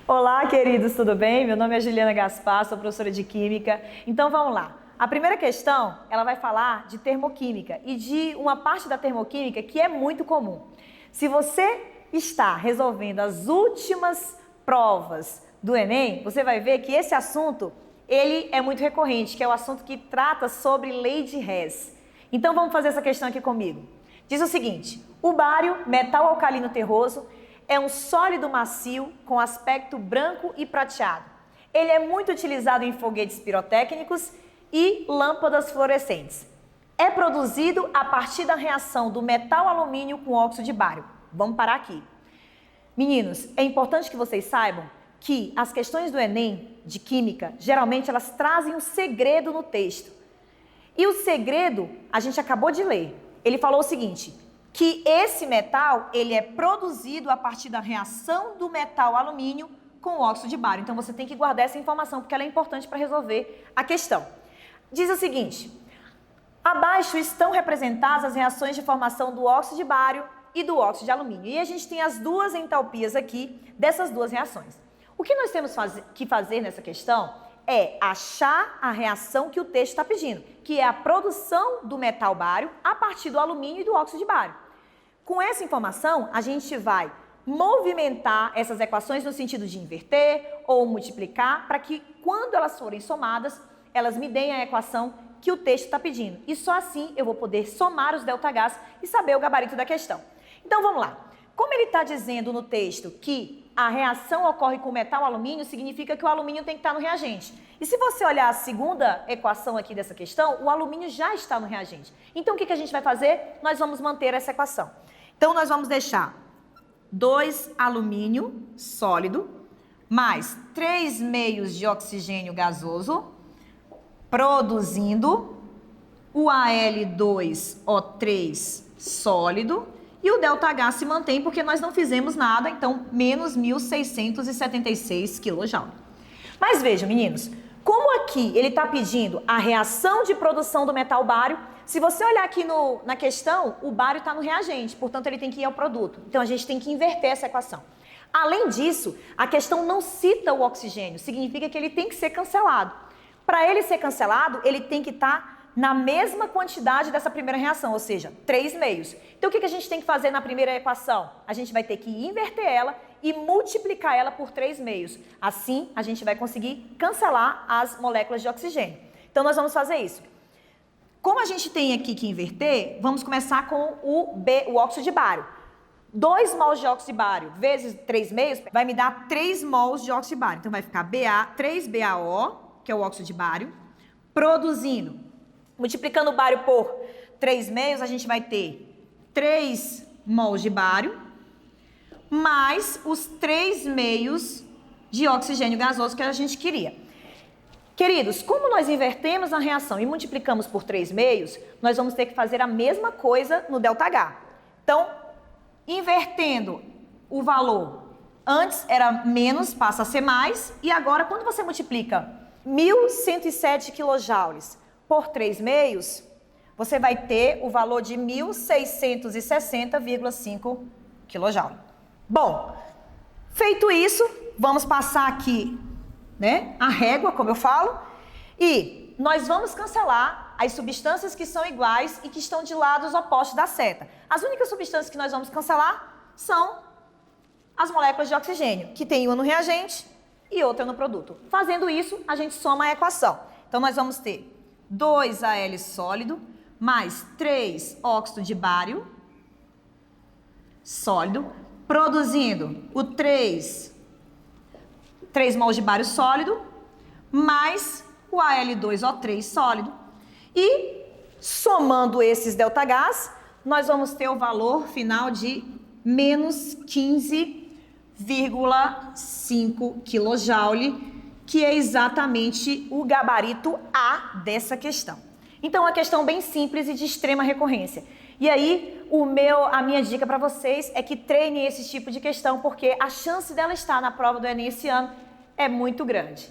Olá, queridos, tudo bem? Meu nome é Juliana Gaspar, sou professora de Química. Então vamos lá. A primeira questão, ela vai falar de termoquímica e de uma parte da termoquímica que é muito comum. Se você está resolvendo as últimas provas do Enem, você vai ver que esse assunto, ele é muito recorrente, que é o assunto que trata sobre lei de Hess. Então vamos fazer essa questão aqui comigo. Diz o seguinte: o bário, metal alcalino terroso, é um sólido macio com aspecto branco e prateado. Ele é muito utilizado em foguetes pirotécnicos e lâmpadas fluorescentes. É produzido a partir da reação do metal alumínio com óxido de bário. Vamos parar aqui. Meninos, é importante que vocês saibam que as questões do Enem de Química, geralmente elas trazem um segredo no texto. E o segredo, a gente acabou de ler. Ele falou o seguinte: que esse metal, ele é produzido a partir da reação do metal alumínio com o óxido de bário. Então, você tem que guardar essa informação, porque ela é importante para resolver a questão. Diz o seguinte: abaixo estão representadas as reações de formação do óxido de bário e do óxido de alumínio. E a gente tem as duas entalpias aqui dessas duas reações. O que nós temos que fazer nessa questão é achar a reação que o texto está pedindo, que é a produção do metal bário a partir do alumínio e do óxido de bário. Com essa informação, a gente vai movimentar essas equações no sentido de inverter ou multiplicar, para que quando elas forem somadas, elas me deem a equação que o texto está pedindo. E só assim eu vou poder somar os ΔHs e saber o gabarito da questão. Então vamos lá. Como ele está dizendo no texto que a reação ocorre com metal alumínio, significa que o alumínio tem que estar no reagente. E se você olhar a segunda equação aqui dessa questão, o alumínio já está no reagente. Então o que a gente vai fazer? Nós vamos manter essa equação. Então nós vamos deixar 2 alumínio sólido mais 3 meios de oxigênio gasoso produzindo o Al2O3 sólido. E o ΔH se mantém porque nós não fizemos nada, então menos 1.676 kJ. Mas vejam, meninos, como aqui ele está pedindo a reação de produção do metal bário, se você olhar aqui na questão, o bário está no reagente, portanto ele tem que ir ao produto. Então a gente tem que inverter essa equação. Além disso, a questão não cita o oxigênio, significa que ele tem que ser cancelado. Para ele ser cancelado, ele tem que estar na mesma quantidade dessa primeira reação, ou seja, 3 meios. Então, o que a gente tem que fazer na primeira equação? A gente vai ter que inverter ela e multiplicar ela por 3 meios. Assim, a gente vai conseguir cancelar as moléculas de oxigênio. Então, nós vamos fazer isso. Como a gente tem aqui que inverter, vamos começar com o óxido de bário. 2 mols de óxido de bário vezes 3 meios vai me dar 3 mols de óxido de bário. Então, vai ficar 3BaO, que é o óxido de bário, produzindo. Multiplicando o bário por 3 meios, a gente vai ter 3 mols de bário, mais os 3 meios de oxigênio gasoso que a gente queria. Queridos, como nós invertemos a reação e multiplicamos por 3 meios, nós vamos ter que fazer a mesma coisa no ΔH. Então, invertendo o valor, antes era menos, passa a ser mais, e agora quando você multiplica 1.107 kJ por 3 meios, você vai ter o valor de 1.660,5 kJ. Bom, feito isso, vamos passar aqui, a régua, como eu falo, e nós vamos cancelar as substâncias que são iguais e que estão de lados opostos da seta. As únicas substâncias que nós vamos cancelar são as moléculas de oxigênio, que tem uma no reagente e outra no produto. Fazendo isso, a gente soma a equação. Então, nós vamos ter 2 Al sólido, mais 3 óxido de bário sólido, produzindo o 3 mols de bário sólido, mais o Al2O3 sólido. E, somando esses ΔHs, nós vamos ter o valor final de menos 15,5 kJ, que é exatamente o gabarito A dessa questão. Então, uma questão bem simples e de extrema recorrência. E aí, a minha dica para vocês é que treinem esse tipo de questão, porque a chance dela estar na prova do Enem esse ano é muito grande.